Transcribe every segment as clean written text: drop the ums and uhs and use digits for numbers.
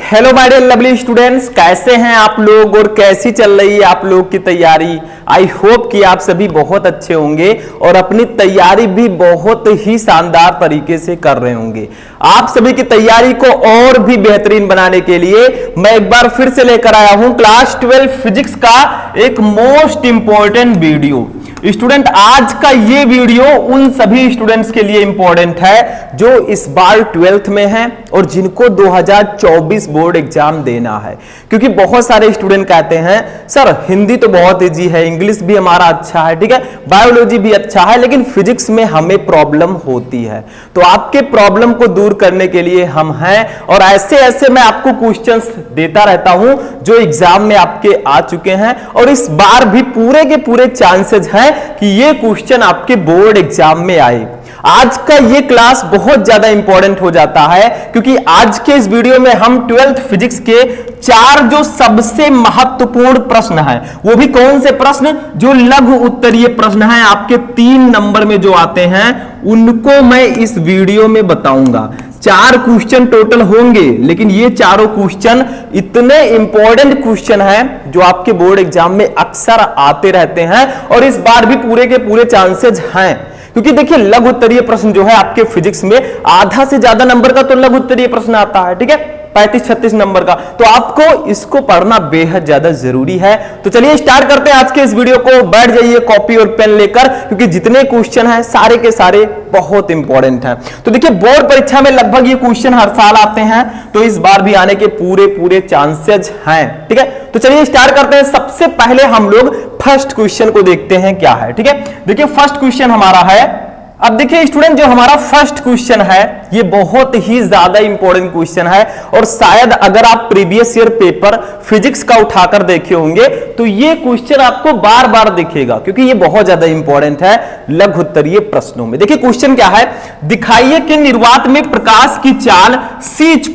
Hello my dear lovely students, कैसे हैं आप लोग और कैसी चल रही है आप लोग की तैयारी। आई होप कि आप सभी बहुत अच्छे होंगे और अपनी तैयारी भी बहुत ही शानदार तरीके से कर रहे होंगे। आप सभी की तैयारी को और भी बेहतरीन बनाने के लिए मैं एक बार फिर से लेकर आया हूं क्लास 12 फिजिक्स का एक मोस्ट इंपॉर्टेंट वीडियो। स्टूडेंट, आज का ये वीडियो उन सभी स्टूडेंट्स के लिए इंपॉर्टेंट है जो इस बार 12th में हैं और जिनको 2024 बोर्ड एग्जाम देना है। क्योंकि बहुत सारे स्टूडेंट कहते हैं सर हिंदी तो बहुत इजी है, इंग्लिश भी हमारा अच्छा है, ठीक है, बायोलॉजी भी अच्छा है, लेकिन फिजिक्स में हमें प्रॉब्लम होती है। तो आपके प्रॉब्लम को दूर करने के लिए हम हैं और ऐसे ऐसे मैं आपको क्वेश्चंस देता रहता हूं जो एग्जाम में आपके आ चुके हैं और इस बार भी पूरे के पूरे चांसेस हैं कि ये क्वेश्चन आपके बोर्ड एग्जाम में आए। आज का ये क्लास बहुत ज्यादा इंपॉर्टेंट हो जाता है क्योंकि आज के इस वीडियो में हम 12th फिजिक्स के 4 जो सबसे महत्वपूर्ण प्रश्न हैं, वो भी कौन से प्रश्न, जो लघु उत्तरीय प्रश्न हैं आपके 3 नंबर में जो आते हैं, उनको मैं इस वीडियो में बताऊंगा। 4 क्वेश्चन टोटल होंगे, लेकिन ये चारों क्वेश्चन इतने इंपॉर्टेंट क्वेश्चन हैं जो आपके बोर्ड एग्जाम में अक्सर आते रहते हैं और इस बार भी पूरे के पूरे चांसेस हैं। क्योंकि देखिए लघु उत्तरीय प्रश्न जो है आपके फिजिक्स में आधा से ज्यादा नंबर का तो लघु उत्तरीय प्रश्न आता है, ठीक है, 35-36 नंबर का, तो आपको इसको पढ़ना बेहद ज्यादा जरूरी है। तो चलिए स्टार्ट करते हैं आज के इस वीडियो को। बैठ जाइए कॉपी और पेन लेकर, क्योंकि जितने क्वेश्चन हैं सारे के सारे बहुत इंपॉर्टेंट हैं। तो देखिए बोर्ड परीक्षा में लगभग ये क्वेश्चन हर साल आते हैं, तो इस बार भी आने के पूरे पूरे चांसेस हैं, ठीक है। तो चलिए स्टार्ट करते हैं। सबसे पहले हम लोग फर्स्ट क्वेश्चन को देखते हैं क्या है, ठीक है। देखिए फर्स्ट क्वेश्चन हमारा है, अब देखिए स्टूडेंट, जो हमारा फर्स्ट क्वेश्चन है ये बहुत ही ज्यादा इंपॉर्टेंट क्वेश्चन है और शायद अगर आप प्रीवियस ईयर पेपर फिजिक्स का उठाकर देखे होंगे तो ये क्वेश्चन आपको बार बार दिखेगा क्योंकि ये बहुत ज्यादा इंपॉर्टेंट है लघु उत्तरीय प्रश्नों में। देखिए क्वेश्चन क्या है, दिखाइए कि निर्वात में प्रकाश की चाल c =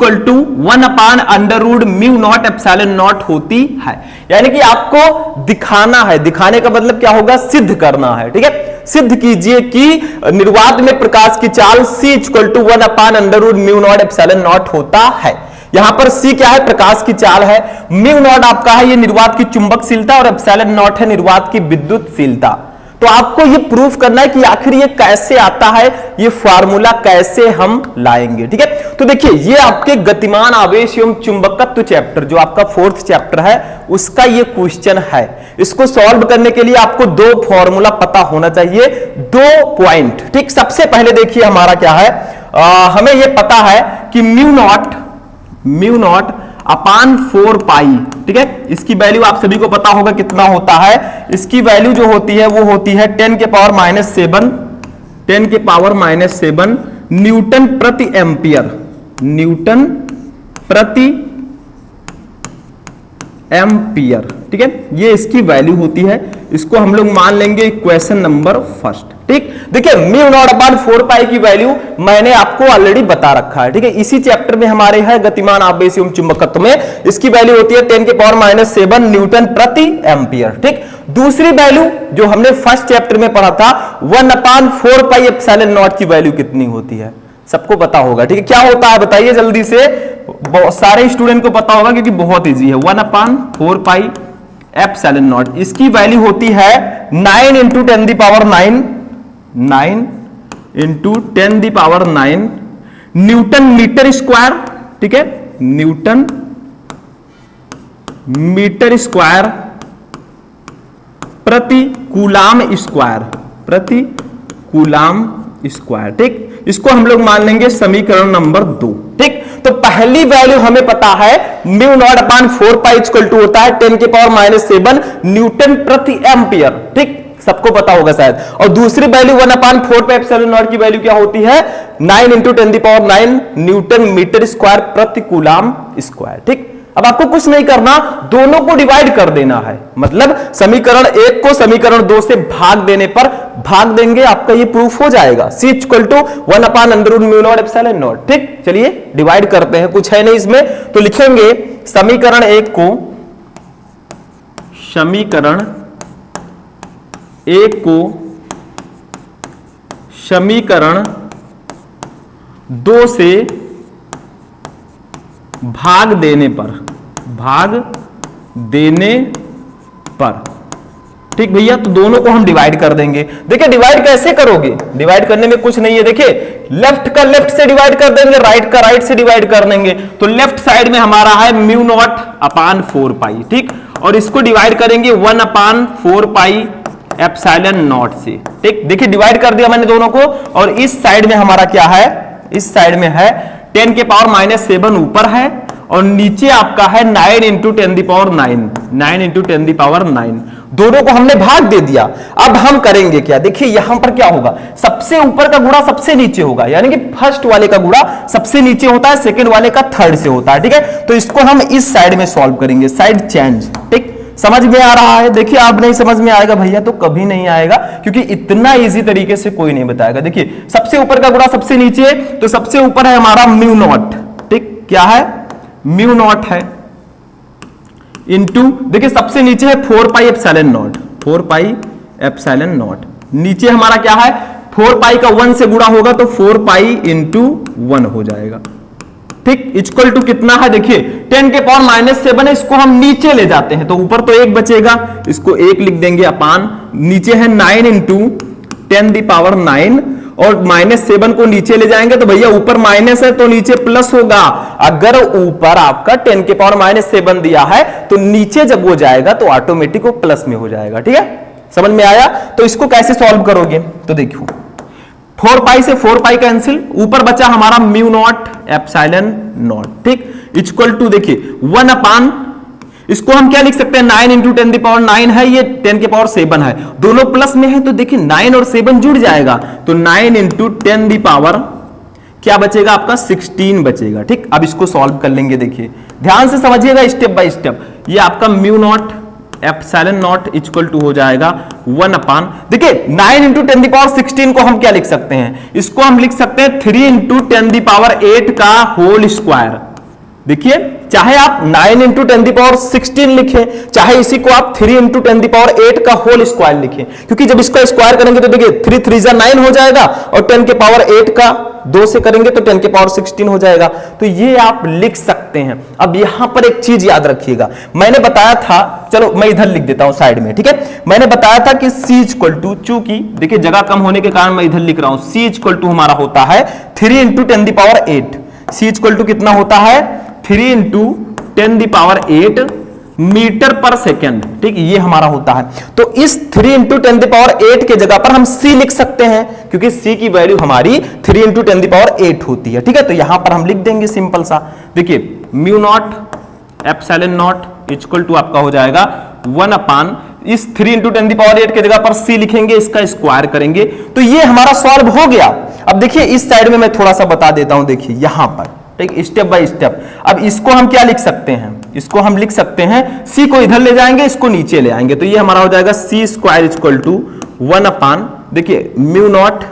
1/√μ0ε0 होती है। यानी कि आपको दिखाना है, दिखाने का मतलब क्या होगा, सिद्ध करना है, ठीक है। सिद्ध कीजिए कि निर्वात में प्रकाश की चाल c = 1/√μ0ε0 होता है। यहां पर c क्या है, प्रकाश की चाल है, μ0 आपका है ये निर्वात की चुंबकशीलता और ε0 है निर्वात की विद्युतशीलता। तो आपको ये प्रूफ करना है कि आखिर ये कैसे आता है, ये फार्मूला कैसे हम लाएंगे, ठीक है। तो देखिए ये आपके गतिमान आवेश एवं चुंबकत्व चैप्टर जो आपका 4th चैप्टर है उसका ये क्वेश्चन है। इसको सॉल्व करने के लिए आपको 2 फॉर्मूला पता होना चाहिए, 2 पॉइंट, ठीक। सबसे पहले देखिए हमारा क्या है, हमें ये पता है कि μ0 अपान 4 पाई, ठीक है। इसकी वैल्यू आप सभी को पता होगा कितना होता है। इसकी वैल्यू जो होती है वो होती है 10 के पावर -7 न्यूटन प्रति एम्पियर, न्यूटन प्रति एम्पियर, ठीक है। ये इसकी वैल्यू होती है, इसको हम लोग मान लेंगे इक्वेशन नंबर फर्स्ट, ठीक। देखिए μ0/4 पाई की वैल्यू मैंने आपको ऑलरेडी बता रखा है, ठीक है। इसी चैप्टर में हमारे है गतिमान आवेश एवं चुंबकत्व में, इसकी वैल्यू होती है 10 के पावर -7 न्यूटन प्रति एम्पियर, ठीक। दूसरी वैल्यू जो हमने फर्स्ट चैप्टर में पढ़ा था 1/4 पाई ε0 की वैल्यू कितनी होती है, सबको पता होगा, ठीक है। क्या होता है बताइए जल्दी से, सारे स्टूडेंट को पता होगा क्योंकि बहुत इजी है। 1/4 पाई ε0, इसकी वैल्यू होती है 9 × 10⁹ न्यूटन मीटर स्क्वायर, ठीक है, न्यूटन मीटर स्क्वायर प्रति कूलाम स्क्वायर, ठीक। इसको हम लोग मान लेंगे समीकरण नंबर 2, ठीक। तो पहली वैल्यू हमें पता है μ0/4 पाई = होता है 10 के पावर -7 न्यूटन प्रति एम्पियर, ठीक, सबको पता होगा शायद। और दूसरी वैल्यू 1/4 पाई ε0 की वैल्यू क्या होती है, 9 × 10⁹ न्यूटन मीटर स्क्वायर प्रति कूलाम स्क्वायर, ठीक। अब आपको कुछ नहीं करना, दोनों को डिवाइड कर देना है, मतलब समीकरण 1 को समीकरण 2 से भाग देने पर भाग देंगे, आपका ये प्रूफ हो जाएगा। c = 1/√μ0ε0, ठीक। चलिए डिवाइड करते हैं, कुछ है नहीं इसमें, तो लिखेंगे समीकरण 1 को समीकरण 2 से भाग देने पर ठीक भैया, तो दोनों को हम डिवाइड कर देंगे। देखिए डिवाइड कैसे करोगे, डिवाइड करने में कुछ नहीं है। देखिए लेफ्ट का लेफ्ट से डिवाइड कर देंगे, राइट का राइट से डिवाइड कर देंगे। तो लेफ्ट साइड में हमारा है म्यू नॉट अपान 4 पाई, ठीक, और इसको डिवाइड करेंगे 1 अपान 4 पाई एप्सिलॉन नॉट से, ठीक। देखिए डिवाइड कर दिया मैंने दोनों को, और इस साइड में हमारा क्या है, इस साइड में है 10 के पावर -7 ऊपर है, और नीचे आपका है 9 into 10 the power 9, 9 into 10 the power 9। दोनों को हमने भाग दे दिया। अब हम करेंगे क्या, देखिए यहां पर क्या होगा, सबसे ऊपर का गुणा सबसे नीचे होगा, यानी कि फर्स्ट वाले का गुणा सबसे नीचे होता है, सेकंड वाले का थर्ड से होता है, ठीक है। तो इसको हम इस साइड में सॉल्व करेंगे, साइड चेंज, ठीक। समझ में आ रहा है? देखिए आप नहीं समझ में आएगा भैया तो कभी नहीं आएगा, क्योंकि इतना इजी तरीके से कोई नहीं बताएगा। देखिए सबसे ऊपर का गुणा सबसे नीचे, तो सबसे ऊपर है हमारा म्यू नॉट, ठीक, क्या है, म्यू नॉट है, इंटू देखिए सबसे नीचे है 4 pi epsilon not, 4 pi epsilon not. नीचे हमारा क्या है, 4 पाई का 1 से गुणा होगा तो 4 पाई इंटू 1 हो जाएगा, ठीक, इक्वल टू कितना है, देखिए 10 के पावर -7 है, इसको हम नीचे ले जाते हैं तो ऊपर तो 1 बचेगा, इसको 1 लिख देंगे अपान, नीचे है 9 इंटू 10 दी पावर 9, और -7 को नीचे ले जाएंगे तो भैया ऊपर माइनस है तो नीचे प्लस होगा। अगर ऊपर आपका 10 के पावर -7 दिया है तो नीचे जब वो जाएगा तो ऑटोमेटिक वो प्लस में हो जाएगा, ठीक है, समझ में आया। तो इसको कैसे सॉल्व करोगे, तो देखो 4 पाई से 4 पाई कैंसिल, ऊपर बचा हमारा म्यू नॉट एप्सिलॉन नॉट, ठीक, इक्वल टू देखिए 1 अपान, इसको हम क्या लिख सकते हैं, 9 इंटू 10 दी पावर 9 है, ये 10 के पावर 7 है, दोनों प्लस में है तो देखिए 9 और 7 जुड़ जाएगा, तो 9 इंटू 10 दी पावर क्या बचेगा आपका, 16 बचेगा, ठीक। अब इसको सॉल्व कर लेंगे, देखिए ध्यान से समझिएगा स्टेप बाय स्टेप। ये आपका mu not epsilon not equal to हो जाएगा 1 अपान, देखिए 9 इंटू 10 दी पावर 16 को हम क्या लिख सकते हैं, इसको हम लिख सकते हैं 3 इंटू 10 दी पावर 8 का होल स्क्वायर। देखिए चाहे आप 9 इंटू 10 दी पावर 16 लिखें, चाहे इसी को आप 3 इंटू 10 दी पावर 8 का होल स्क्वायर लिखें, क्योंकि जब इसका स्क्वायर करेंगे तो देखिए 3 3 जा 9 हो जाएगा, और 10 के पावर 8 का 2 से करेंगे तो 10 के पावर 16 हो जाएगा। तो ये आप लिख सकते हैं। अब यहां पर एक चीज याद रखिएगा, मैंने बताया था, चलो मैं इधर लिख देता हूं साइड में, ठीक है, मैंने बताया था कि C इक्वल टू, चूंकि देखिए जगह कम होने के कारण मैं इधर लिख रहा हूं, C इक्वल टू हमारा होता है 3 into 10 the power 8, C equal to कितना होता है, 3 इंटू 10 दी पावर 8 मीटर पर सेकेंड, ठीक, ये हमारा होता है। तो इस 3 इंटू 10 दी पावर 8 के जगह पर हम C लिख सकते हैं, क्योंकि C की वैल्यू हमारी 3 इंटू 10 दी पावर 8 होती है, ठीक है। तो यहां पर हम लिख देंगे सिंपल सा, देखिए mu not epsilon not equal to आपका हो जाएगा 1 अपान, इस 3 इंटू 10 दी पावर 8 के जगह पर C लिखेंगे, इसका स्क्वायर करेंगे, तो ये हमारा सॉल्व हो गया। अब देखिए इस साइड में मैं थोड़ा सा बता देता हूं, देखिए यहां पर, ठीक, स्टेप बाय स्टेप। अब इसको हम क्या लिख सकते हैं, इसको हम लिख सकते हैं C को इधर ले जाएंगे, इसको नीचे ले आएंगे, तो ये हमारा हो जाएगा C स्क्वायर इक्वल टू 1 अपान, देखिए म्यू नॉट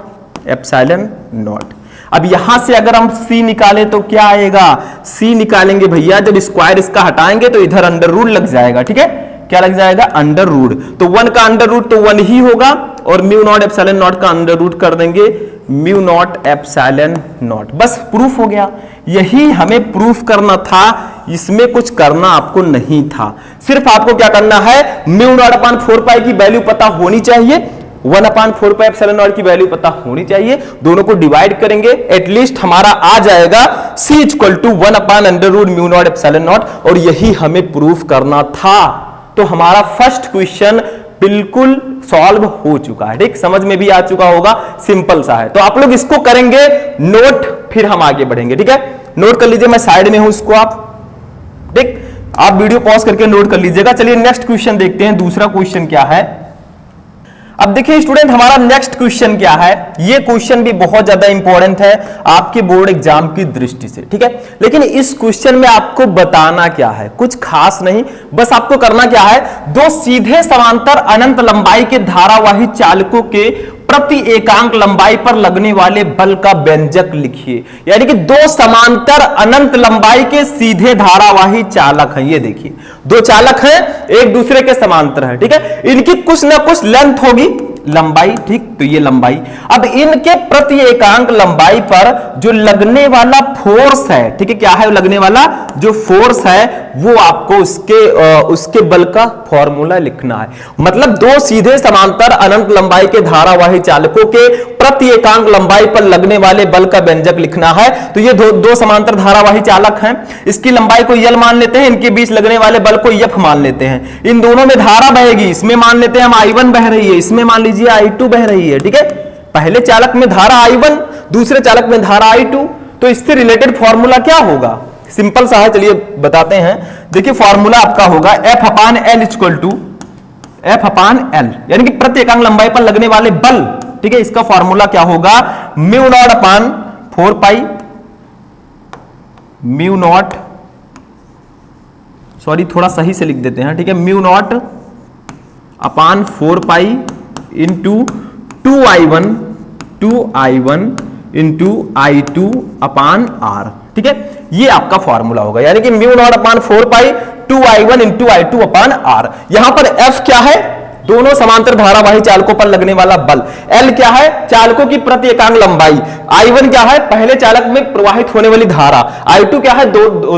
एप्सिलॉन नॉट। अब यहां से अगर हम C निकालें तो क्या आएगा, C निकालेंगे भैया, जब स्क्वायर इसका हटाएंगे तो इधर अंडर रूट लग जाएगा, ठीक है, क्या लग जाएगा, अंडर रूट, तो 1 का अंडर रूट तो 1 ही होगा, और म्यू नॉट एप्सिलॉन नॉट का अंडर रूट कर देंगे म्यू नॉट एप्सिलॉन नॉट, बस प्रूफ हो गया। यही हमें प्रूफ करना था, इसमें कुछ करना आपको नहीं था, सिर्फ आपको क्या करना है, म्यू नॉट अपान 4 पाई की वैल्यू पता होनी चाहिए, 1 अपान 4 पाई एप्सिलॉन नॉट की वैल्यू पता होनी चाहिए, दोनों को डिवाइड करेंगे, एटलीस्ट हमारा आ जाएगा C equal to 1 upon under root mu not epsilon not, और यही हमें प्रूफ करना था। तो हमारा फर्स्ट क्वेश्चन बिल्कुल सॉल्व हो चुका है, ठीक, समझ में भी आ चुका होगा, सिंपल सा है। तो आप लोग इसको करेंगे नोट, फिर हम आगे बढ़ेंगे, ठीक है, नोट कर लीजिए, मैं साइड में हूं, इसको आप, ठीक, आप वीडियो पॉज करके नोट कर लीजिएगा। चलिए नेक्स्ट क्वेश्चन देखते हैं, दूसरा क्वेश्चन क्या है। अब देखिए स्टूडेंट, हमारा नेक्स्ट क्वेश्चन क्या है, ये क्वेश्चन भी बहुत ज्यादा इंपॉर्टेंट है आपके बोर्ड एग्जाम की दृष्टि से, ठीक है। लेकिन इस क्वेश्चन में आपको बताना क्या है, कुछ खास नहीं, बस आपको करना क्या है, दो सीधे समांतर अनंत लंबाई के धारावाही चालकों के प्रति एकांक लंबाई पर लगने वाले बल का व्यंजक लिखिए। यानी कि दो समांतर अनंत लंबाई के सीधे धारावाही चालक हैं, ये देखिए दो चालक हैं, एक दूसरे के समांतर है, ठीक है, इनकी कुछ ना कुछ लेंथ होगी, लंबाई, ठीक, तो ये लंबाई। अब इनके प्रति एकांक लंबाई पर जो लगने वाला फोर्स है, ठीक है, क्या है लगने वाला जो फोर्स है, वो आपको उसके बल का फॉर्मूला लिखना है। मतलब दो सीधे समांतर अनंत लंबाई के धारावाही चालकों के प्रति एकांक लंबाई पर लगने वाले बल का व्यंजक लिखना है। तो ये दो समांतर धारावाही चालक हैं, इसकी लंबाई को L मान लेते हैं, इनके बीच लगने वाले बल को F मान लेते हैं। इन दोनों में धारा बहेगी, इसमें मान लेते हैं हम I1 बह रही है, इसमें मान लीजिए I2 बह रही है, ठीक है। पहले चालक में धारा I1, दूसरे चालक में धारा I2, तो इससे रिलेटेड फॉर्मूला क्या होगा? सिंपल सा है, चलिए बताते हैं। देखिए फॉर्मूला आपका होगा F/L इक्वल टू F/L, यानी कि प्रति एकांक लंबाई पर लगने वाले बल, ठीक है। इसका फॉर्मूला क्या होगा? Mu not upon 4 pi, mu naught, sorry थोड़ा सही से लिख देते हैं, ठीक है, mu not upon 4 pi into 2I1 into I2 upon R, ठीक है। ये आपका फॉर्मूला होगा, यानी कि mu not upon 4 pi 2I1 into I2 upon R। यहां पर F क्या है? दोनों समांतर धारावाही चालकों पर लगने वाला बल। L क्या है? चालकों की प्रति एकांक लंबाई। I1 क्या है? पहले चालक में प्रवाहित होने वाली धारा। I2 क्या है?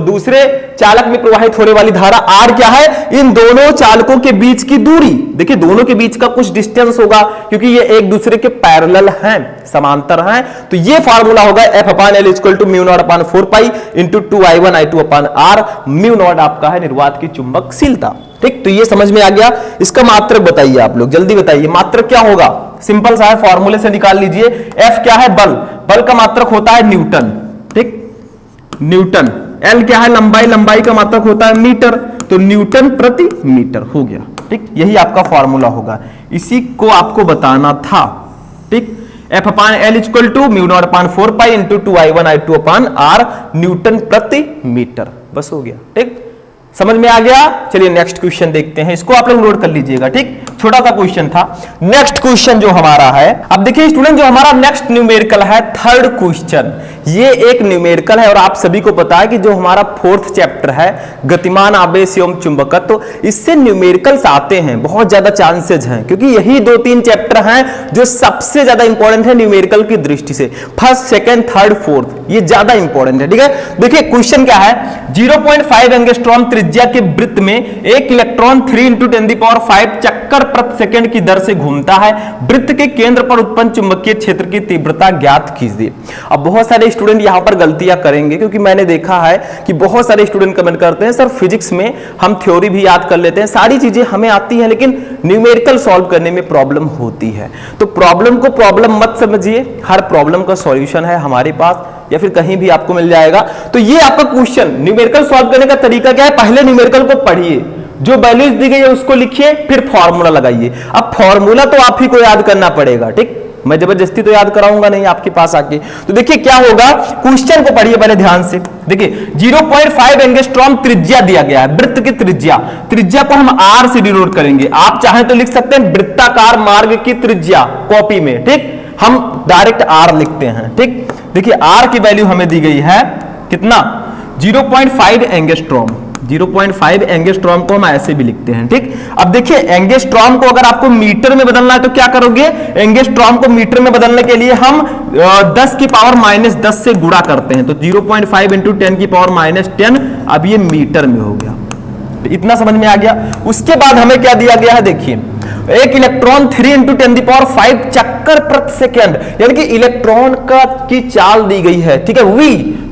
दूसरे चालक में प्रवाहित होने वाली धारा। R क्या है? इन दोनों चालकों के बीच की दूरी। देखिए दोनों के बीच का कुछ डिस्टेंस होगा, क्योंकि ये एक दूसरे के पैरेलल हैं, समांतर हैं। तो ये फॉर्मूला होगा F/L equal to mu not upon 4 pi into 2I1 I2 upon R। Mu not आपका है निर्वात की चुंबकशीलता, ठीक। तो ये समझ में आ गया। इसका मात्रक बताइए आप लोग, जल्दी बताइए मात्रक क्या होगा? सिंपल सा है, फॉर्मूले से निकाल लीजिए। F क्या है? बल, बल का मात्रक होता है न्यूटन, ठीक, न्यूटन। L क्या है? लंबाई, लंबाई का मात्रक होता है मीटर, तो न्यूटन प्रति मीटर हो गया, ठीक। यही आपका फॉर्मूला होगा, इसी को आपको बताना था, ठीक। F/L equal to mu not upon 4 pi into 2I1 I2 upon R, newton प्रति मीटर, बस हो गया, ठीक। समझ में आ गया? चलिए नेक्स्ट क्वेश्चन देखते हैं, इसको आप लोग नोट कर लीजिएगा, ठीक। छोटा सा क्वेश्चन था। नेक्स्ट क्वेश्चन जो हमारा है, अब देखिए स्टूडेंट, जो हमारा नेक्स्ट न्यूमेरिकल है, थर्ड क्वेश्चन, ये एक न्यूमेरिकल है और आप सभी को पता है कि जो हमारा फोर्थ चैप्टर है गतिमान आवेश एवं चुंबकत्व, तो इससे न्यूमेरिकल्स आते हैं, बहुत ज्यादा चांसेस हैं, क्योंकि यही 2-3 चैप्टर हैं जो सबसे ज्यादा इंपॉर्टेंट है न्यूमेरिकल की दृष्टि से। फर्स्ट, सेकंड, थर्ड, फोर्थ, ये ज्यादा इंपॉर्टेंट है, ठीक है। देखिए क्वेश्चन क्या है? 0.5 एंगस्ट्रॉम त्रिज्या के वृत्त में एक इलेक्ट्रॉन 3 × 10⁵ चक्कर प्रति सेकंड की दर से घूमता है। वृत्त के केंद्र पर उत्पन्न चुंबकीय क्षेत्र की तीव्रता ज्ञात कीजिए। अब बहुत सारे स्टूडेंट यहां पर गलतियां करेंगे, क्योंकि मैंने देखा है कि बहुत सारे स्टूडेंट कमेंट करते हैं, सर फिजिक्स में हम थ्योरी भी याद कर लेते हैं, सारी चीजें हमें आती हैं, लेकिन न्यूमेरिकल सॉल्व करने में प्रॉब्लम होती है। तो प्रॉब्लम को प्रॉब्लम मत समझिए, हर प्रॉब्लम का सॉल्यूशन है हमारे पास, या फिर कहीं भी आपको मिल जाएगा। तो ये आपका क्वेश्चन, न्यूमेरिकल सॉल्व करने का तरीका क्या है? पहले न्यूमेरिकल को पढ़िए, जो वैल्यूज दी गई है उसको लिखिए, फिर फॉर्मूला लगाइए। अब फॉर्मूला तो आप ही को याद करना पड़ेगा, ठीक, मैं जबरदस्ती तो याद कराऊंगा नहीं आपके पास आके। तो देखिए क्या होगा, क्वेश्चन को पढ़िए पहले ध्यान से। देखिए 0.5 एंगस्ट्रॉम त्रिज्या दिया गया है, वृत्त की त्रिज्या, त्रिज्या को हम R से डिनोट करेंगे। आप चाहें तो लिख सकते हैं वृत्ताकार मार्ग की त्रिज्या, कॉपी में, ठीक, हम डायरेक्ट R लिखते हैं, ठीक। देखिए R की वैल्यू हमें दी गई है कितना? 0.5 एंगस्ट्रॉम। 0.5 एंगस्ट्रॉम को हम ऐसे भी लिखते हैं, ठीक। अब देखिए एंगस्ट्रॉम को अगर आपको मीटर में बदलना है तो क्या करोगे? एंगस्ट्रॉम को मीटर में बदलने के लिए हम 10 की पावर -10 से गुणा करते हैं, तो 0.5 × 10 की पावर -10, अब ये मीटर में हो गया। इतना समझ में आ गया। उसके बाद हमें क्या दिया गया है? देखिए एक इलेक्ट्रॉन 3 × 10⁵ चक्कर प्रति सेकंड, यानी कि इलेक्ट्रॉन की चाल दी गई है, ठीक है।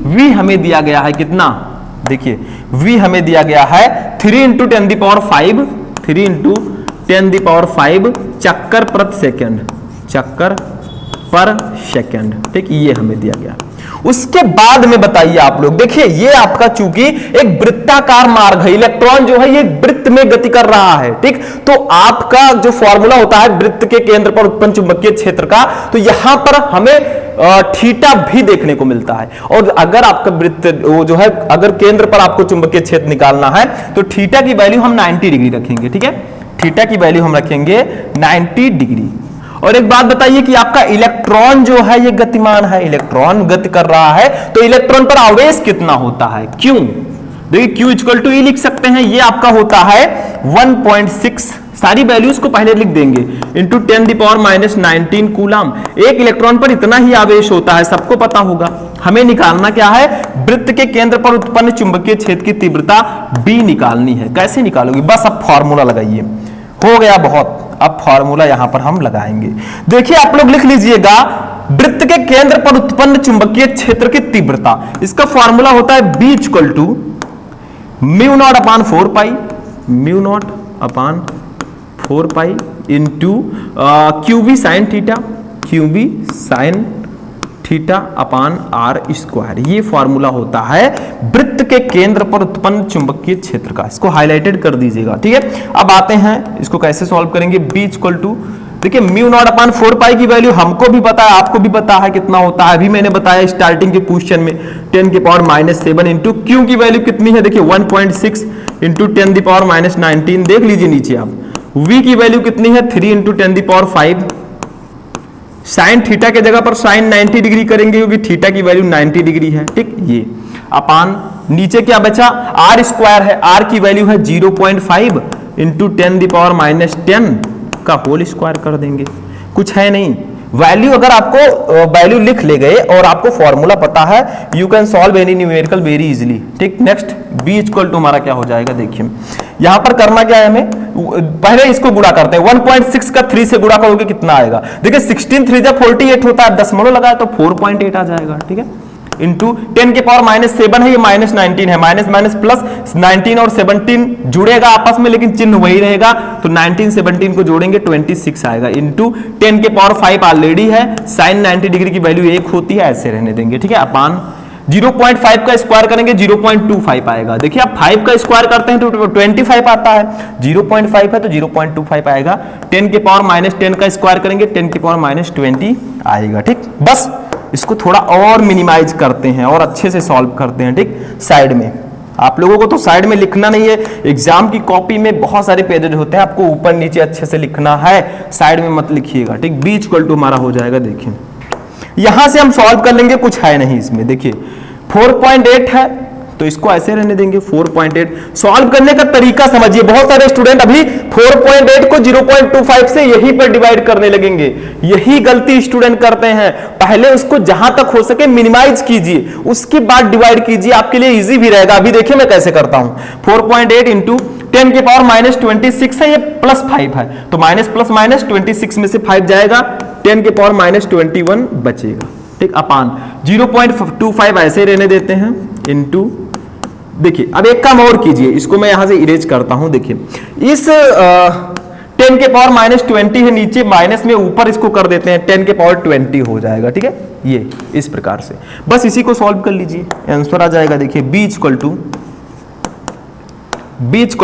वी हमें दिया गया है कितना? देखिए v हमें दिया गया है 3 × 10⁵, 3 × 10⁵ चक्कर प्रति सेकंड, चक्कर पर सेकंड, ठीक, ये हमें दिया गया। उसके बाद में बताइए आप लोग, देखिए ये आपका चूंकि एक वृत्ताकार मार्ग है, इलेक्ट्रॉन जो है ये वृत्त में गति कर रहा है, ठीक, तो आपका जो फॉर्मूला होता है वृत्त के केंद्र पर उत्पन्न चुंबकीय क्षेत्र का, तो यहां पर हमें थीटा भी देखने को मिलता है। और अगर आपका वृत्त वो जो है, अगर केंद्र पर आपको चुंबकीय क्षेत्र निकालना है तो थीटा की वैल्यू हम 90 डिग्री रखेंगे, ठीक है, थीटा की वैल्यू हम रखेंगे 90 डिग्री। और एक बात बताइए कि आपका इलेक्ट्रॉन जो है ये गतिमान है, इलेक्ट्रॉन गति कर रहा है, तो इलेक्ट्रॉन पर आवेश कितना होता है? क्यों? देखिए Q इक्वल टू E लिख सकते हैं, ये आपका होता है 1.6, सारी वैल्यूज को पहले लिख देंगे, इंटू 10⁻⁻19 कूलम। एक इलेक्ट्रॉन पर इतना ही आवेश होता है, सबको पता होगा। हमें निकालना क्या है, वृत्त के केंद्र पर उत्पन्न चुंबकीय क्षेत्र की तीव्रता B निकालनी है। कैसे निकालोगे, बस अब फॉर्मूला लगाइए, हो गया बहुत। अब फॉर्मूला यहां पर हम लगाएंगे। देखिए आप लोग लिख लीजिएगा, वृत्त के केंद्र पर उत्पन्न चुंबकीय क्षेत्र की तीव्रता, इसका फॉर्मूला होता है B इक्वल टू μ0/4 म्यू0/4 into QV sine theta, QV sine theta upon r²। ये फॉर्मूला होता है वृत्त के केंद्र पर उत्पन्न चुंबकीय क्षेत्र का। इसको हाईलाइटेड कर दीजिएगा, ठीक है। अब आते हैं इसको कैसे सॉल्व करेंगे। B इक्वल टू, देखिए μ0/4 की वैल्यू हमको भी पता है, आपको भी पता है कितना होता है, अभी मैंने बताया स्टार्टिंग के क्वेश्चन में 10⁻⁻7 इंटू Q की वैल्यू कितनी है, देखिए 1.6 इंटू 10⁻⁻19, देख लीजिए नीचे आप। V की वैल्यू कितनी है, 3 इंटू 10⁵। साइन थीटा के जगह पर साइन 90 डिग्री करेंगे क्योंकि थीटा की वैल्यू 90 डिग्री है, ठीक। ये अपान नीचे क्या बचा, r² है, r की वैल्यू है 0.5 इंटू 10⁻⁻10 का होल स्क्वायर कर देंगे। कुछ है नहीं, वैल्यू अगर आपको वैल्यू लिख ले गए और आपको फॉर्मूला पता है, you can solve any numerical very easily, ठीक। नेक्स्ट B इक्वल टू हमारा क्या हो जाएगा, देखिए यहां पर करना क्या है हमें, पहले इसको गुणा करते हैं। 1.6 का 3 से गुणा करोगे कितना आएगा, देखिए 16 3 जब 48 होता है, दशमलव लगाए तो 4.8 आ जाएगा, ठीक है। इंटू 10⁻⁷ है, ये -19 है, माइनस प्लस 19 और 17 जुड़ेगा आपस में, लेकिन चिन्ह वही रहेगा, तो 19 17 को जोड़ेंगे 26 आएगा। इंटू 10⁵ ऑलरेडी है, साइन 90 डिग्री की वैल्यू 1 होती है, ऐसे रहने देंगे, ठीक है। अपान 0.5 का स्क्वायर करेंगे 0.25 आएगा। देखिए आप 5 का स्क्वायर करते हैं तो 25 आता है, 0.5 है तो 0.25 आएगा। 10⁻⁻10 का स्क्वायर करेंगे 10⁻⁻20 आएगा, ठीक। बस इसको थोड़ा और मिनिमाइज करते हैं और अच्छे से सॉल्व करते हैं, ठीक। साइड में आप लोगों को तो साइड में लिखना नहीं है, एग्जाम की कॉपी में बहुत सारे पेजेज होते हैं, आपको ऊपर नीचे अच्छे से लिखना है, साइड में मत लिखिएगा, ठीक। B इक्वल टू हमारा हो जाएगा, देखिए यहां से हम सॉल्व कर लेंगे, कुछ है नहीं इसमें। देखिए 4.8 है तो इसको ऐसे रहने देंगे 4.8। सॉल्व करने का तरीका समझिए, बहुत सारे स्टूडेंट अभी 4.8 को 0.25 से यहीं पर डिवाइड करने लगेंगे, यही गलती स्टूडेंट करते हैं। पहले उसको जहां तक हो सके मिनिमाइज कीजिए, उसके बाद डिवाइड कीजिए, आपके लिए इजी भी रहेगा। अभी देखिए मैं कैसे करता हूं, 4.8 इंटू 10⁻⁻26 है, ये +5 है, तो माइनस प्लस माइनस 26 में से 5 जाएगा, 10⁻⁻21 बचेगा, ठीक। अपान 0.25 ऐसे रहने देते हैं, इंटू देखिए अब एक काम और कीजिए, इसको मैं यहां से इरेज करता हूं। देखिए इस 10⁻⁻20 है, नीचे माइनस में, ऊपर इसको कर देते हैं 10⁻20 हो जाएगा, ठीक है। ये इस प्रकार से बस इसी को सॉल्व कर लीजिए, आंसर आ जाएगा। देखिए B इक्वल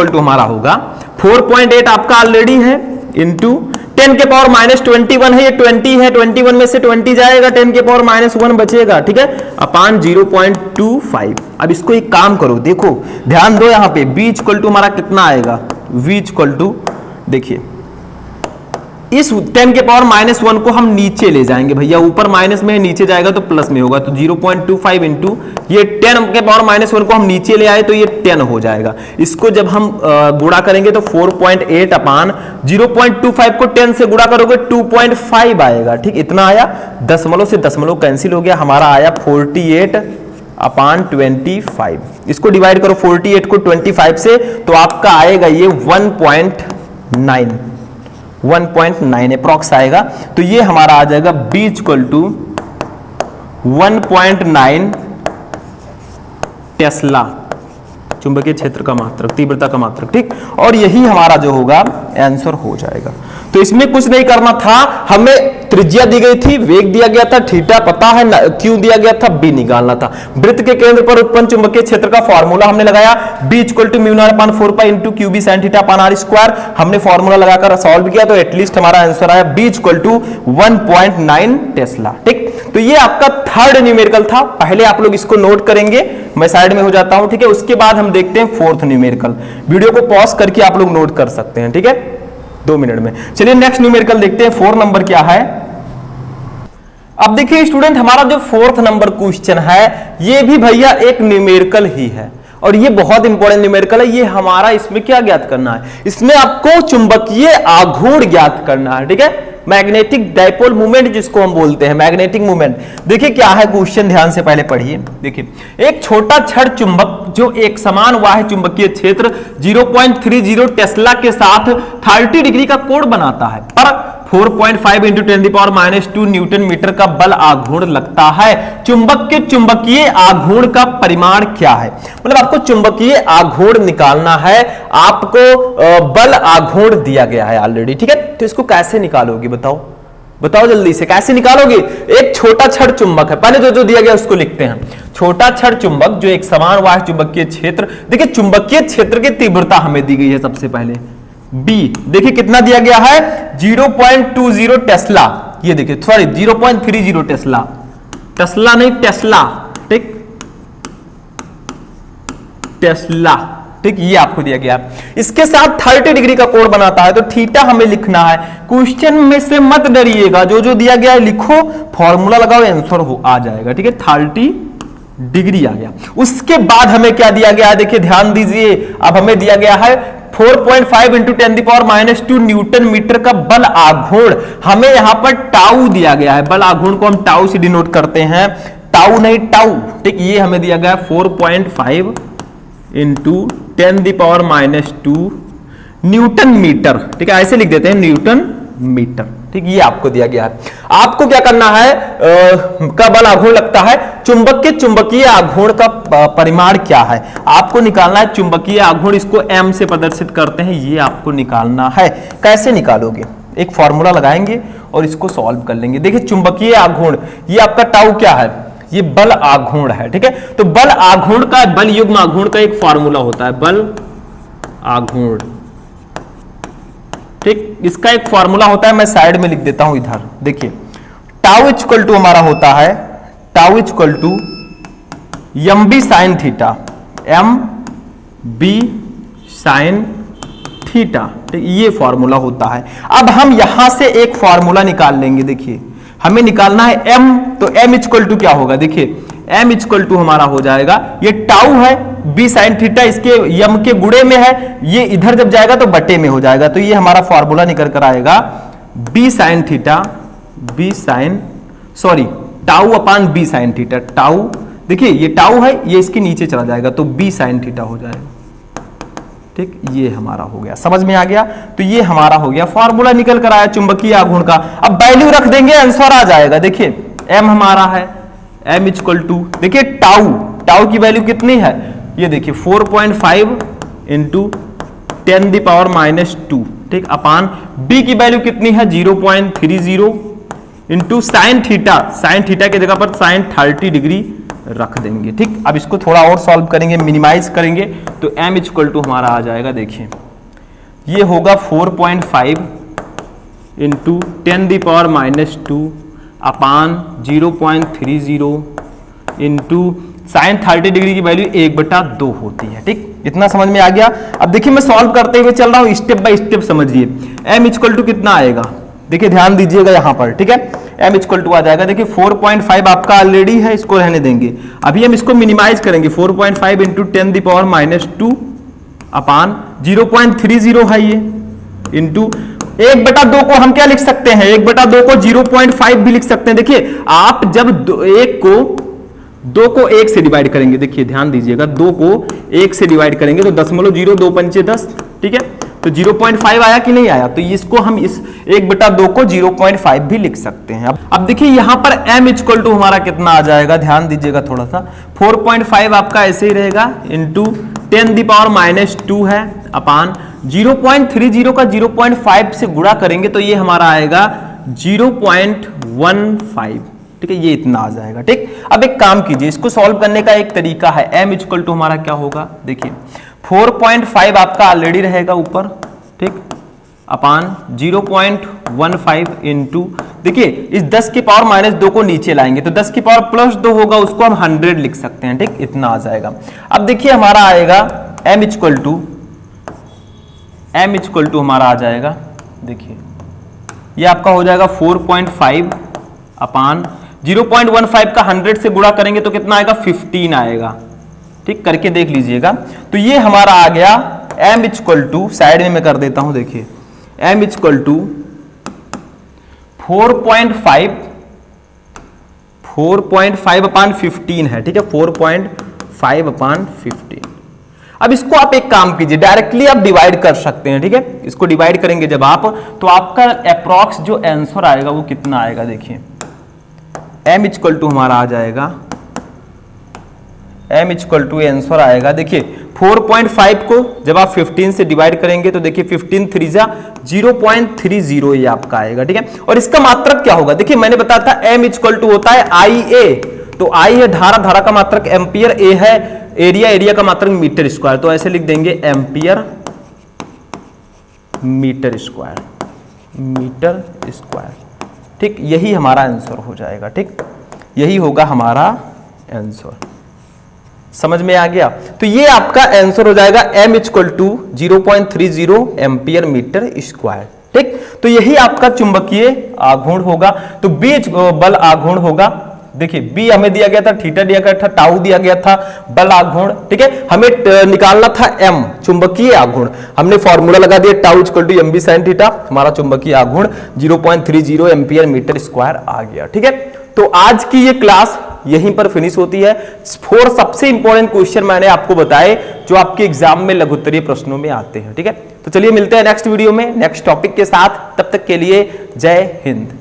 टू हमारा होगा 4.8 आपका ऑलरेडी है, इंटू 10⁻⁻21 है, ये 20 है, 21 में से 20 जाएगा, 10⁻⁻1 बचेगा, ठीक है। अपान 0.25। अब इसको एक काम करो, देखो ध्यान दो यहां पे, B इक्वल टू हमारा कितना आएगा, V इक्वल टू, देखिए इस 10⁻⁻1 को हम नीचे ले जाएंगे भैया, ऊपर माइनस में नीचे जाएगा तो प्लस में होगा, तो 0.25 इंटू ये 10⁻⁻1 को हम नीचे ले आए तो ये 10 हो जाएगा। इसको जब हम गुणा करेंगे तो 4.8 अपान 0.25 को 10 से गुणा करोगे 2.5 आएगा, ठीक। इतना आया, दशमलव से दशमलव कैंसिल हो गया, हमारा आया 48/25। इसको डिवाइड करो 48 को 25 से तो आपका आएगा ये 1.9 अप्रॉक्स आएगा, तो ये हमारा आ जाएगा B इक्वल टू 1.9 टेस्ला, चुंबकीय क्षेत्र का मात्रक, तीव्रता का मात्रक, ठीक। और यही हमारा जो होगा आंसर हो जाएगा। तो इसमें कुछ नहीं करना था, हमें त्रिज्या दी गई थी, वेग दिया गया था, थीटा पता है, Q दिया गया था, B निकालना था। वृत्त के केंद्र पर उत्पन्न चुंबकीय क्षेत्र का फॉर्मूला हमने लगाया, B equal to μ0/4 into QB sin theta upon r²। हमने फॉर्मूला लगाकर सॉल्व किया तो एटलीस्ट हमारा आंसर आया B इक्वल टू 1.9 टेस्ला, ठीक। तो ये आपका थर्ड न्यूमेरिकल था, पहले आप लोग इसको नोट करेंगे, मैं साइड में हो जाता हूं, ठीक है। उसके बाद हम देखते हैं फोर्थ न्यूमेरिकल, वीडियो को पॉज करके आप लोग नोट कर सकते हैं, ठीक है, 2 मिनट में। चलिए नेक्स्ट न्यूमेरिकल देखते हैं, 4 नंबर क्या है। अब देखिए स्टूडेंट, हमारा जो 4th नंबर क्वेश्चन है ये भी भैया एक न्यूमेरिकल ही है, और ये बहुत इंपॉर्टेंट न्यूमेरिकल है। ये हमारा इसमें क्या ज्ञात करना है, इसमें आपको चुंबकीय आघूर्ण ज्ञात करना है, ठीक है, मैग्नेटिक डाइपोल मूवमेंट जिसको हम बोलते हैं, मैग्नेटिक मूवमेंट। देखिए क्या है क्वेश्चन, ध्यान से पहले पढ़िए। देखिए एक छोटा छड़ चुंबक जो एक समान वाह्य चुंबकीय क्षेत्र 0.30 टेस्ला के साथ 30 डिग्री का कोण बनाता है, पर 4.5 × 10⁻² न्यूटन मीटर का बल आघूर्ण लगता है। चुंबक के चुंबकीय आघूर्ण का परिमाण क्या है, मतलब आपको चुंबकीय आघूर्ण निकालना है, आपको बल आघूर्ण दिया गया है ऑलरेडी, ठीक है। तो इसको कैसे निकालोगे बताओ, बताओ जल्दी से कैसे निकालोगे। एक छोटा छड़ चुंबक है, पहले जो दिया गया उसको लिखते हैं। छोटा छड़ चुंबक जो एक समान वाह्य चुंबकीय क्षेत्र, देखिए चुंबकीय क्षेत्र की तीव्रता हमें दी गई है सबसे पहले B, देखिए कितना दिया गया है 0.20 टेस्ला, ये देखिए सॉरी 0.30 टेस्ला, टेस्ला नहीं टेस्ला, ठीक, टेस्ला, ठीक, ये आपको दिया गया। इसके साथ 30 डिग्री का कोण बनाता है, तो थीटा हमें लिखना है। क्वेश्चन में से मत डरिएगा, जो दिया गया है लिखो, फॉर्मूला लगाओ, आंसर आ जाएगा, ठीक है। 30 डिग्री आ गया। उसके बाद हमें क्या दिया गया है, देखिए ध्यान दीजिए, अब हमें दिया गया है 4.5 × 10⁻² न्यूटन मीटर का बल आघूर्ण। हमें यहां पर टाउ दिया गया है, बल आघूर्ण को हम टाउ से डिनोट करते हैं, टाउ नहीं टाउ, ठीक, ये हमें दिया गया है 4.5 × 10⁻² न्यूटन मीटर, ठीक है, ऐसे लिख देते हैं न्यूटन मीटर, ठीक, ये आपको दिया गया है। आपको क्या करना है, का बल आघूर्ण लगता है, चुंबक के चुंबकीय आघूर्ण का परिमाण क्या है आपको निकालना है। चुंबकीय आघूर्ण इसको m से प्रदर्शित करते हैं, ये आपको निकालना है। कैसे निकालोगे, एक फॉर्मूला लगाएंगे और इसको सॉल्व कर लेंगे। देखिए चुंबकीय आघूर्ण, ये आपका टाउ क्या है, ये बल आघूर्ण है, ठीक है। तो बल आघूर्ण का, बल युग्म आघूर्ण का एक फॉर्मूला होता है, बल आघूर्ण, ठीक, इसका एक फॉर्मूला होता है, मैं साइड में लिख देता हूं इधर। देखिए टाउ इक्वल टू हमारा होता है, tau equal to mb sine theta, mb sine theta, ठीक, ये फॉर्मूला होता है। अब हम यहां से एक फॉर्मूला निकाल लेंगे। देखिए हमें निकालना है m, तो m इक्वल टू क्या होगा, देखिए m इक्वल टू हमारा हो जाएगा, ये टाउ है, b साइन थीटा इसके यम के गुणे में है, ये इधर जब जाएगा तो बटे में हो जाएगा, तो ये हमारा फॉर्मूला निकल कर आएगा b sine theta, b sine sorry tau upon b sine theta, tau, देखिए ये टाउ है, ये इसके नीचे चला जाएगा तो b साइन थीटा हो जाएगा, ठीक, ये हमारा हो गया, समझ में आ गया। तो ये हमारा हो गया, फॉर्मूला निकल कर आया चुंबकीय आघूर्ण का। अब वैल्यू रख देंगे, आंसर आ जाएगा। देखिए m हमारा है, m इक्वल टू, देखिए टाउ, टाउ की वैल्यू कितनी है, ये देखिए 4.5 × 10⁻², ठीक, अपान b की वैल्यू कितनी है 0.30 × साइन थीटा, साइन थीटा की जगह पर साइन 30 डिग्री रख देंगे, ठीक। अब इसको थोड़ा और सॉल्व करेंगे, मिनिमाइज करेंगे, तो m इक्वल टू हमारा आ जाएगा, देखिए ये होगा 4.5 × 10⁻² अपान 0.30 × साइन 30 डिग्री की वैल्यू 1/2 होती है, ठीक, इतना समझ में आ गया। अब देखिए मैं सॉल्व करते हुए चल रहा हूं, स्टेप बाय स्टेप समझिए। m इक्वल टू कितना आएगा, देखिए ध्यान दीजिएगा यहां पर, ठीक है, m इक्वल टू आ जाएगा, देखिए 4.5 आपका ऑलरेडी है, इसको रहने देंगे, अभी हम इसको मिनिमाइज करेंगे, 4.5 × 10⁻² अपान 0.30 है ये, इंटू 1/2 को हम क्या लिख सकते हैं, 1/2 को 0.5 भी लिख सकते हैं। देखिए आप जब 2 को 1 से डिवाइड करेंगे, देखिए ध्यान दीजिएगा, 2 को 1 से डिवाइड करेंगे तो 0.0 2 पंचे 10, ठीक है, तो 0.5 आया कि नहीं आया, तो इसको हम इस 1/2 को 0.5 भी लिख सकते हैं। अब देखिए यहां पर m इक्वल टू हमारा कितना आ जाएगा, ध्यान दीजिएगा थोड़ा सा, 4.5 आपका ऐसे ही रहेगा, इंटू 10⁻² है, अपान 0.30 का 0.5 से गुणा करेंगे तो ये हमारा आएगा 0.15, ठीक है, ये इतना आ जाएगा, ठीक। अब एक काम कीजिए, इसको सॉल्व करने का एक तरीका है, m इक्वल टू हमारा क्या होगा, देखिए 4.5 आपका ऑलरेडी रहेगा ऊपर, ठीक, अपान 0.15 इंटू, देखिए इस 10 की पावर -2 को नीचे लाएंगे तो 10 की पावर +2 होगा, उसको हम 100 लिख सकते हैं, ठीक, इतना आ जाएगा। अब देखिए हमारा आएगा m इक्वल टू हमारा आ जाएगा, देखिए ये आपका हो जाएगा 4.5 अपान 0.15 का 100 से गुणा करेंगे तो कितना आएगा 15 आएगा, ठीक, करके देख लीजिएगा। तो ये हमारा आ गया m इक्वल टू, साइड में मैं कर देता हूं, देखिए m इक्वल टू 4.5 अपान 15 है, ठीक है, 4.5 अपान 15। अब इसको आप एक काम कीजिए, डायरेक्टली आप डिवाइड कर सकते हैं, ठीक है। इसको डिवाइड करेंगे जब आप, तो आपका अप्रॉक्स जो आंसर आएगा वो कितना आएगा, देखिए m इक्वल टू हमारा आ जाएगा, m इक्वल टू आंसर आएगा, देखिए 4.5 को जब आप 15 से डिवाइड करेंगे तो देखिए 15 3 जा 0.30 ये आपका आएगा, ठीक है। और इसका मात्रक क्या होगा, देखिए मैंने बताया था m इक्वल टू होता है IA, तो I है धारा, धारा का मात्रक एम्पियर, A है एरिया, एरिया का मात्रक मीटर स्क्वायर, तो ऐसे लिख देंगे ampere metre square, metre square, ठीक, यही हमारा आंसर हो जाएगा, ठीक, यही होगा हमारा आंसर। समझ में आ गया? तो ये आपका आंसर हो जाएगा m equal to 0.30 ampere metre square, ठीक। तो यही आपका चुंबकीय आघूर्ण होगा। तो B बल आघूर्ण होगा, देखिए B हमें दिया गया था, थीटा दिया गया था, टाउ दिया गया था, बल आघूर्ण, ठीक है। हमें निकालना था m चुंबकीय आघूर्ण, हमने फॉर्मूला लगा दिया, tau equal to mb sin theta, हमारा चुंबकीय आघूर्ण 0.30 एम्पियर मीटर स्क्वायर आ गया, ठीक है। तो आज की ये क्लास यहीं पर फिनिश होती है। 4 सबसे इंपॉर्टेंट क्वेश्चन मैंने आपको बताए जो आपके एग्जाम में लघुत्तरीय प्रश्नों में आते हैं, ठीक है। तो चलिए मिलते हैं नेक्स्ट वीडियो में नेक्स्ट टॉपिक के साथ, तब तक के लिए जय हिंद।